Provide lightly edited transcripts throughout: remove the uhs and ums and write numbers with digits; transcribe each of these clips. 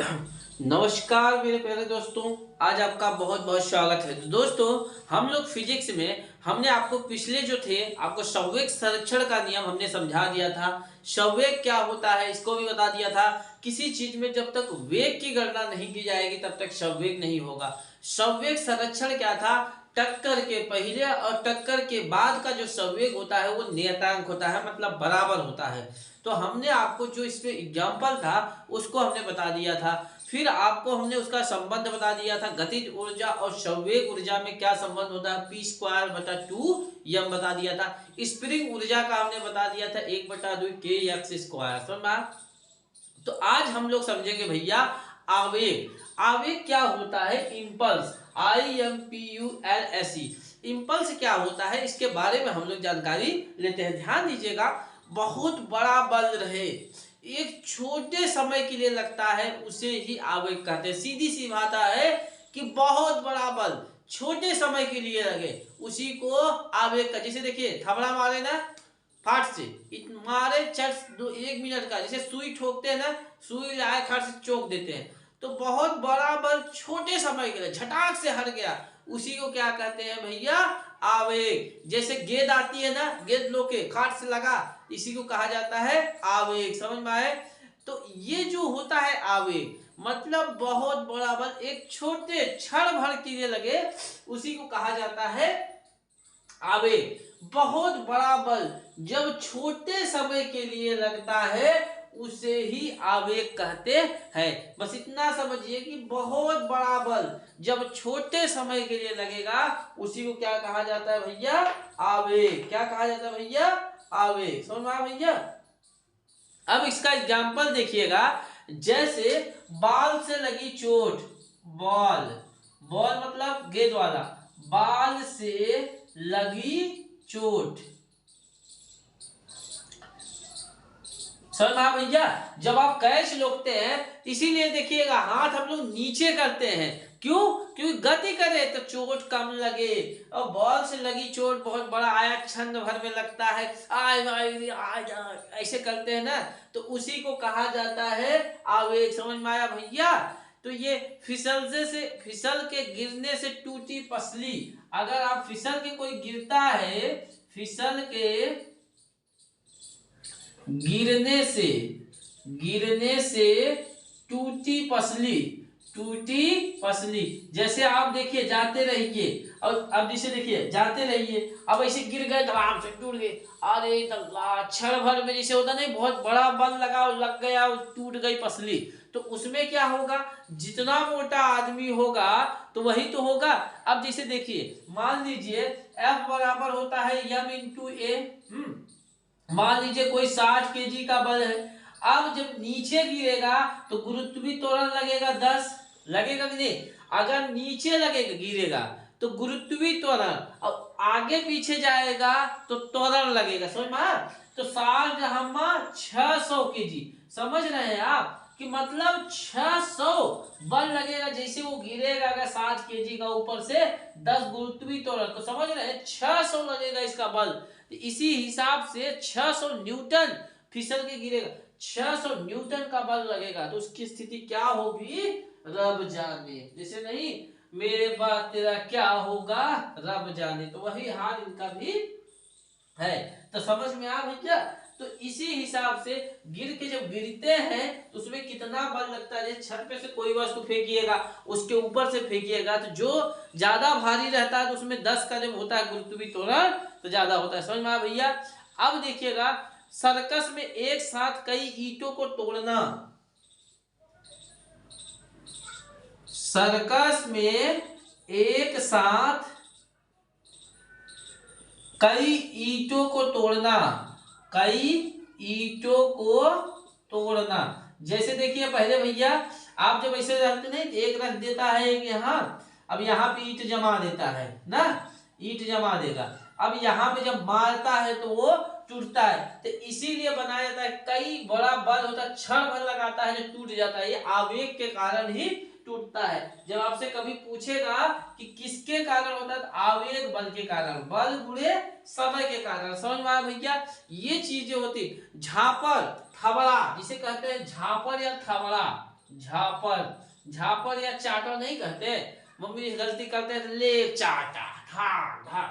नमस्कार मेरे प्यारे दोस्तों। आज आपका बहुत बहुत स्वागत है। तो दोस्तों, हम लोग फिजिक्स में हमने आपको पिछले जो थे आपको संवेग संरक्षण का नियम हमने समझा दिया था। संवेग क्या होता है इसको भी बता दिया था। किसी चीज में जब तक वेग की गणना नहीं की जाएगी तब तक संवेग नहीं होगा। संवेग संरक्षण क्या था? टक्कर के पहले और टक्कर के बाद का जो संवेग होता है वो नियतांक होता है, मतलब बराबर होता है। तो हमने आपको जो इसमें एग्जाम्पल था उसको हमने बता दिया था। फिर आपको हमने उसका संबंध बता दिया था। गतिज ऊर्जा और संवेग ऊर्जा में क्या संबंध होता है? p²/2 बता दिया था। स्प्रिंग ऊर्जा का हमने बता दिया था 1/2 kx²। समझ में आया? तो आज हम लोग समझेंगे भैया आवेग। आवेग क्या होता है? Impulse, IMPULSE। इम्पल्स क्या होता है इसके बारे में हम लोग जानकारी लेते हैं। ध्यान दीजिएगा, बहुत बड़ा बल रहे एक छोटे समय के लिए लगता है उसे ही आवेग कहते हैं। सीधी सी बात है कि बहुत बड़ा बल छोटे समय के लिए लगे उसी को आवेग का। जैसे देखिए, थपड़ा मारे ना फाट से, मारे चट 1 मिनट का, जैसे सुई ठोकते हैं ना, सुई लाए खट से चोक देते हैं। तो बहुत बड़ा बल छोटे समय के लिए झटाक से हट गया, उसी को क्या कहते हैं भैया? आवेग। जैसे गेंद आती है ना, गेंद लोके खाट से लगा, इसी को कहा जाता है आवेग। समझ में आए? तो ये जो होता है आवेग, मतलब बहुत बड़ा बल एक छोटे क्षण भर के लिए लगे, उसी को कहा जाता है आवेग। बहुत बड़ा बल जब छोटे समय के लिए लगता है उसे ही आवेग कहते हैं। बस इतना समझिए कि बहुत बड़ा बल जब छोटे समय के लिए लगेगा उसी को क्या कहा जाता है भैया? आवेग। क्या कहा जाता है भैया? आवेग। समझ में आया भैया? अब इसका एग्जाम्पल देखिएगा। जैसे बॉल से लगी चोट, बॉल, बॉल मतलब गेंद वाला, बॉल से लगी चोट। समझ में आया भैया? जब आप कैच रोकते हैं, इसीलिए देखिएगा हाथ हम लोग नीचे करते हैं। क्यों? क्योंकि गति करे तो चोट कम लगे। और बॉल से लगी चोट बहुत बड़ा आया, क्षण भर में लगता है, ऐसे करते हैं ना, तो उसी को कहा जाता है आवेग। समझ में आया भैया? तो ये फिसल के गिरने से टूटी पसली। अगर आप फिसल के कोई गिरता है, फिसल के गिरने से टूटी पसली, टूटी पसली। जैसे आप देखिए जाते रहिए, और अब जैसे देखिए जाते रहिए, अब ऐसे गिर गए धड़ाम से टूट गए, अरे क्षण भर में जैसे होता नहीं, बहुत बड़ा बल लगा लग गया, टूट गई पसली। तो उसमें क्या होगा? जितना मोटा आदमी होगा तो वही तो होगा। अब जैसे देखिए, मान लीजिए F बराबर होता है M×A। मान लीजिए कोई 60 केजी का बल है। अब जब नीचे गिरेगा तो गुरुत्वीय लगेगा 10, लगेगा कि नहीं? अगर नीचे लगेगा गिरेगा तो गुरुत्वीय त्वरण, और आगे पीछे जाएगा तो त्वरण लगेगा। समझ में? तो 60 जहाँ 600 केजी। समझ रहे हैं आप कि मतलब 600 बल लगेगा जैसे वो गिरेगा। अगर 60 केजी का ऊपर से 10 गुरुत्वीय त्वरण, तो समझ रहे हैं 600 लगेगा इसका बल। तो इसी हिसाब से 600 न्यूटन फिसल के गिरेगा, 600 न्यूटन का बल लगेगा। तो उसकी स्थिति क्या होगी? रब जाने। जैसे नहीं, मेरे बाद तेरा क्या होगा रब जाने, तो वही हाल इनका भी है। तो समझ में आ भैया? तो इसी हिसाब से गिर के जब गिरते हैं तो उसमें कितना बल लगता है। छत पे से कोई वस्तु फेंकिएगा, उसके ऊपर से फेंकिएगा, तो जो ज्यादा भारी रहता है तो उसमें 10 का जब होता है गुरुत्वीय त्वरण तो ज्यादा होता है। समझ में आया भैया? अब देखिएगा, सर्कस में एक साथ कई ईंटों को तोड़ना, सर्कस में एक साथ कई ईंटों को तोड़ना, कई ईंटों को तोड़ना। जैसे देखिए पहले भैया, आप जब ऐसे रखते नहीं, एक रख देता है एक यहाँ, अब यहाँ पे ईंट जमा देता है ना, ईंट जमा देगा। अब यहाँ पे जब मारता है तो वो टूटता है। तो इसीलिए बनाया जाता है, कई बड़ा बल होता है, क्षण भर लगाता है जो टूट जाता है। ये आवेग के कारण ही टूटता है। जब आपसे कभी पूछेगा कि किसके कारण होता है, तो आवेग बल के कारण, बल गुणे समय के कारण। समझ में आया भैया? ये चीजें होती। झापर, थबड़ा जिसे कहते हैं, झापर या थबड़ा, झापर। झापर या चाटा नहीं कहते, मम्मी गलती करते हैं तो ले चाटा धा धा।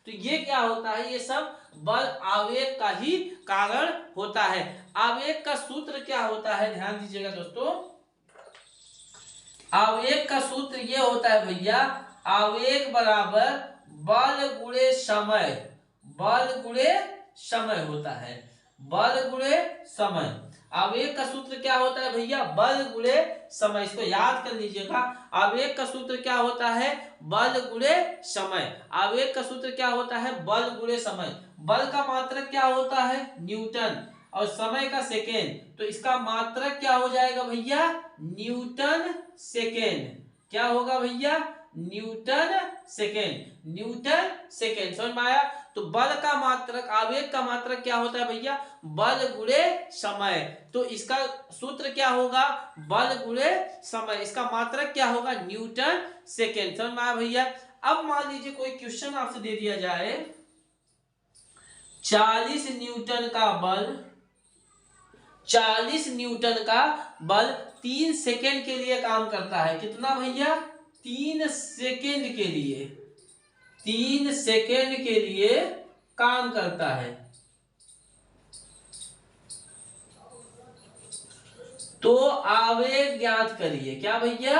तो ये क्या होता है, ये सब बल आवेग का ही कारण होता है। आवेग का सूत्र क्या होता है, ध्यान दीजिएगा दोस्तों। आवेग का सूत्र ये होता है भैया, आवेग बराबर बल गुणे समय। बल गुणे समय होता है, बल गुणे समय। आवेग का सूत्र क्या होता है भैया, बल गुणे समय। इसको याद कर लीजिएगा। आवेग का सूत्र क्या होता है, बल गुणे समय। आवेग का सूत्र क्या होता है, बल गुणे समय। बल का मात्रक क्या होता है, न्यूटन, और समय का सेकेंड, तो इसका मात्रक क्या हो जाएगा भैया, न्यूटन सेकेंड। क्या होगा भैया, न्यूटन सेकेंड। न्यूटन सेकेंड, समझ में आया। तो बल का मात्रक, आवेग का मात्रक क्या होता है भैया, बल गुणे समय। तो इसका सूत्र क्या होगा, बल गुणे समय। इसका मात्रक क्या होगा, न्यूटन सेकेंड। समझ में आया भैया। अब मान लीजिए कोई क्वेश्चन आपसे दे दिया जाए, 40 न्यूटन का बल, 40 न्यूटन का बल 3 सेकेंड के लिए काम करता है। कितना भैया, 3 सेकेंड के लिए, 3 सेकेंड के लिए काम करता है। तो आवेग ज्ञात करिए। क्या भैया,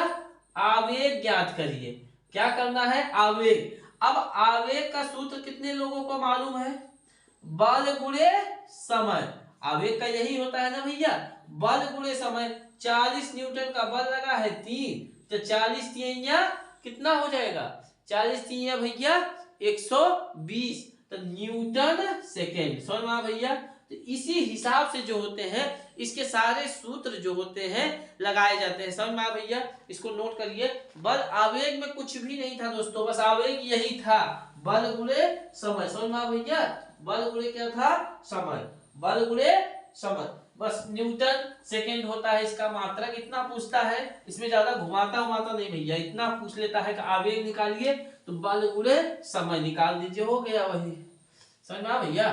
आवेग ज्ञात करिए। क्या करना है, आवेग। अब आवेग का सूत्र कितने लोगों को मालूम है, बल गुणे समय। आवेग का यही होता है ना भैया, बल गुणे समय। 40 न्यूटन का बल लगा है 3, तो 40 तिया कितना हो जाएगा, 40 तिया भैया 120, तो न्यूटन सेकेंड। समझ में भैया। तो इसी हिसाब से जो होते हैं, इसके सारे सूत्र जो होते हैं लगाए जाते हैं। समझ में भैया, इसको नोट करिए। बल आवेग में कुछ भी नहीं था दोस्तों, बस आवेग यही था, बल गुणे समय। समझ में भैया, बल गुणे क्या था, समय। बल गुणे समय, बस न्यूटन सेकेंड होता है इसका मात्रक। इतना पूछता है, इसमें ज्यादा घुमाता घुमाता नहीं भैया, इतना पूछ लेता है कि आवेग निकालिए, तो बल गुणे समय निकाल दीजिए, हो गया वही। समझ में भैया।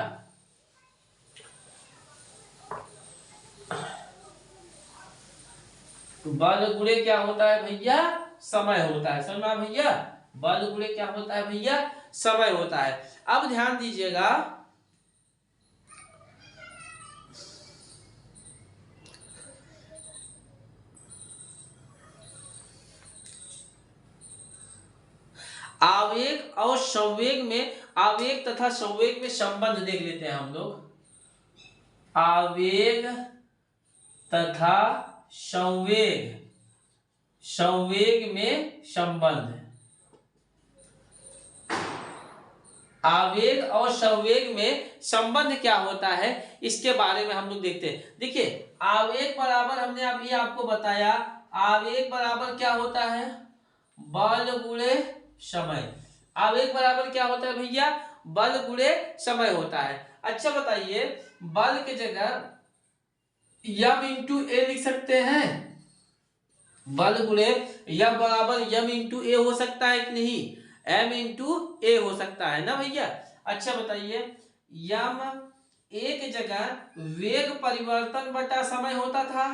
तो बल गुणे क्या होता है भैया, समय होता है। समझ में भैया, बल गुणे क्या होता है भैया, समय होता है। अब ध्यान दीजिएगा, आवेग और संवेग में, आवेग तथा संवेग में संबंध देख लेते हैं हम लोग। आवेग तथा संवेग, संवेग में संबंध। आवेग और संवेग में संबंध क्या होता है, इसके बारे में हम लोग देखते हैं। देखिए, आवेग बराबर, हमने अभी आपको बताया, आवेग बराबर क्या होता है, बल गुणे समय। आवेग बराबर क्या होता है भैया, बल गुणे समय होता है। अच्छा बताइए, बल के जगह यम इंटू ए लिख सकते हैं, बल गुणे यम बराबर यम इंटू ए हो सकता है कि नहीं, एम इंटू ए हो सकता है ना भैया। अच्छा बताइए, यम ए के जगह वेग परिवर्तन बटा समय होता था।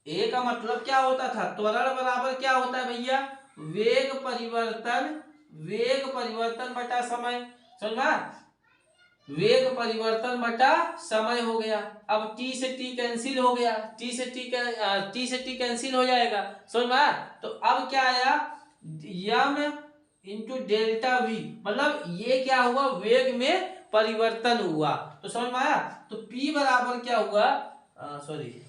ए का मतलब क्या होता था, त्वरण बराबर क्या होता है भैया, वेग परिवर्तन, वेग परिवर्तन बटा समय। समझ में, वेग परिवर्तन बटा समय हो गया। अब टी से टी कैंसिल हो गया, टी से टी कैंसिल हो जाएगा। समझ में, तो अब क्या आया, यम इंटू डेल्टा वी, मतलब ये क्या हुआ, वेग में परिवर्तन हुआ। तो समझ में आया। तो P बराबर क्या हुआ, सॉरी,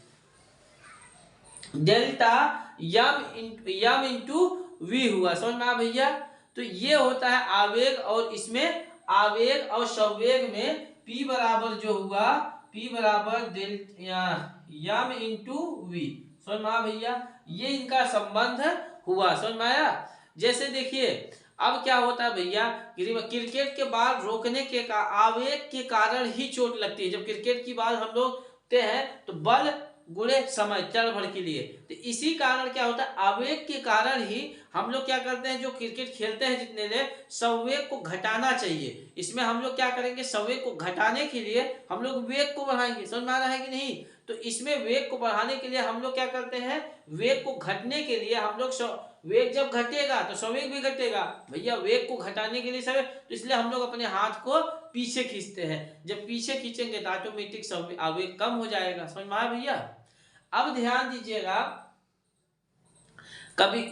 डेल्टा यम इंटू वी हुआ। समझ में आया भैया। तो ये होता है आवेग, और इसमें आवेग और संवेग में P बराबर जो हुआ, P बराबर यम इंटू वी। समझ में आया भैया, ये इनका संबंध हुआ। समझ में आया। जैसे देखिए, अब क्या होता है भैया, क्रिकेट के बाल रोकने के आवेग के कारण ही चोट लगती है। जब क्रिकेट की बाल हम लोग हैं तो बल गुणे समय क्षण भर के लिए। तो इसी कारण क्या होता है, आवेग के कारण ही हम लोग क्या करते हैं, जो क्रिकेट खेलते हैं जितने देर, संवेग को घटाना चाहिए। इसमें हम लोग क्या करेंगे, संवेग को घटाने के लिए हम लोग वेग को बढ़ाएंगे। समझ में आ रहा है कि नहीं? तो इसमें वेग को बढ़ाने के लिए हम लोग क्या करते हैं, वेग को घटने के लिए हम लोग वेग जब घटेगा तो संवेग भी घटेगा भैया। वेग को घटाने के लिए संवेग, तो इसलिए हम लोग अपने हाथ को पीछे खींचते हैं। जब पीछे खींचेंगे तो ऑटोमेटिक आवेग कम हो जाएगा। समझ में आया भैया? अब ध्यान दीजिएगा, कभी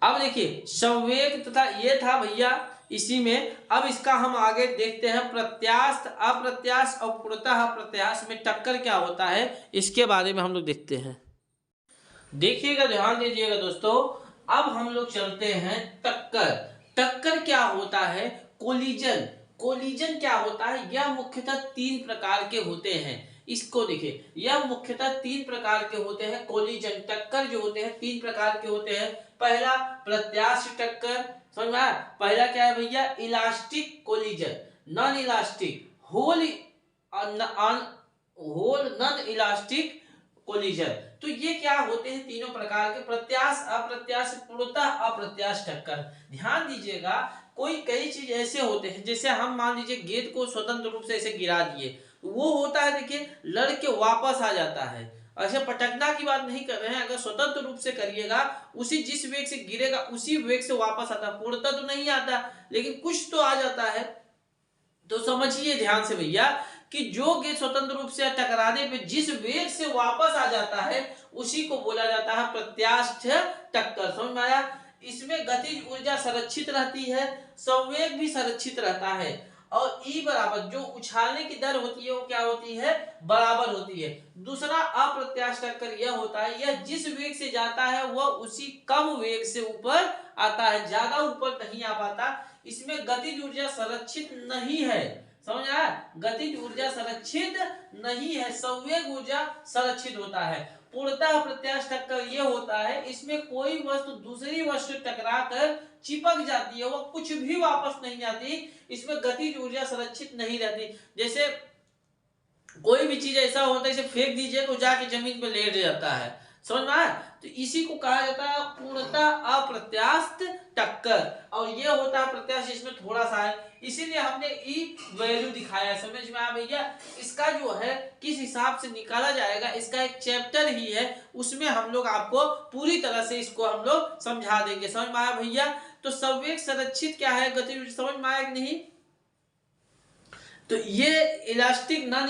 अब देखिए संवेग तथा ये था भैया इसी में। अब इसका हम आगे देखते हैं, प्रत्यास्थ, अप्रत्यास्थ और पूर्णतः अप्रत्यास्थ में टक्कर क्या होता है, इसके बारे में हम लोग देखते हैं। देखिएगा, ध्यान दीजिएगा दोस्तों। अब हम लोग चलते हैं टक्कर। टक्कर क्या होता है, कोलिजन। कोलिजन क्या होता है, यह मुख्यतः 3 प्रकार के होते हैं। इसको देखिए, यह मुख्यतः 3 प्रकार के होते हैं। कोलिजन टक्कर जो होते हैं 3 प्रकार के होते हैं। पहला प्रत्यास्थ टक्कर, समझ में आया? पहला क्या है भैया, elastic collision, non elastic, whole non elastic collision. तो ये क्या होते हैं, तीनों प्रकार के, प्रत्यास्थ, अप्रत्यास्थ, पूर्णतः अप्रत्यास्थ टक्कर। ध्यान दीजिएगा, कई चीज ऐसे होते हैं, जैसे हम मान लीजिए गेंद को स्वतंत्र रूप से ऐसे गिरा दिए, वो होता है देखिए लड़ के वापस आ जाता है। ऐसे पटकना की बात नहीं कर रहे हैं, अगर स्वतंत्र रूप से करिएगा, उसी जिस वेग से गिरेगा उसी वेग से वापस आता है। पूर्णतः तो नहीं आता, लेकिन कुछ तो आ जाता है। तो समझिए ध्यान से भैया कि जो गेंद स्वतंत्र रूप से टकराने पे जिस वेग से वापस आ जाता है उसी को बोला जाता है प्रत्यास्थ टक्कर। समझ में आया? इसमें गतिज ऊर्जा संरक्षित रहती है, संवेग भी संरक्षित रहता है, और ई बराबर जो उछालने की दर होती है वो क्या होती है, बराबर होती है। दूसरा अप्रत्यास्थ टक्कर यह होता है, यह जिस वेग से जाता है वह उसी कम वेग से ऊपर आता है, ज्यादा ऊपर नहीं आ पाता। इसमें गतिज ऊर्जा संरक्षित नहीं है। समझ आया? गतिज ऊर्जा संरक्षित नहीं है, संवेग ऊर्जा संरक्षित होता है। पूर्णतः प्रत्यास्थ टक्कर ये होता है, इसमें कोई वस्तु दूसरी वस्तु टकरा कर चिपक जाती है, वो कुछ भी वापस नहीं आती। इसमें गतिज ऊर्जा संरक्षित नहीं रहती। जैसे कोई भी चीज ऐसा होता है, इसे फेंक दीजिए तो जाके जमीन पर लेट जाता है। समझ में आया? तो इसी को कहा जाता है पूर्णतः अप्रत्यास्थ टक्कर, और ये होता है प्रत्यास्थ, इसमें थोड़ा सा है, इसीलिए हमने ई वैल्यू दिखाया है। समझ में आया भैया? इसका जो है किस हिसाब से निकाला जाएगा, इसका एक चैप्टर ही है, उसमें हम लोग आपको पूरी तरह से इसको हम लोग समझा देंगे। समझ में आया भैया? तो संवेग संरक्षित क्या है, गतिविधि, समझ में आया कि नहीं? तो ये elastic, non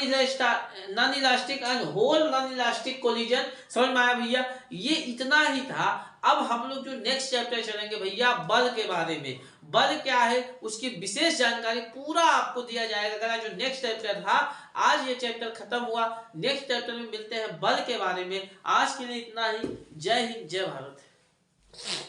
elastic and whole non elastic collision, समझ में आया भैया? ये इतना ही था। अब हम लोग जो नेक्स्ट चैप्टर चलेंगे भैया, बल के बारे में। बल क्या है उसकी विशेष जानकारी पूरा आपको दिया जाएगा। अगर जो नेक्स्ट चैप्टर था, आज ये चैप्टर खत्म हुआ, नेक्स्ट चैप्टर में मिलते हैं बल के बारे में। आज के लिए इतना ही। जय हिंद, जय भारत।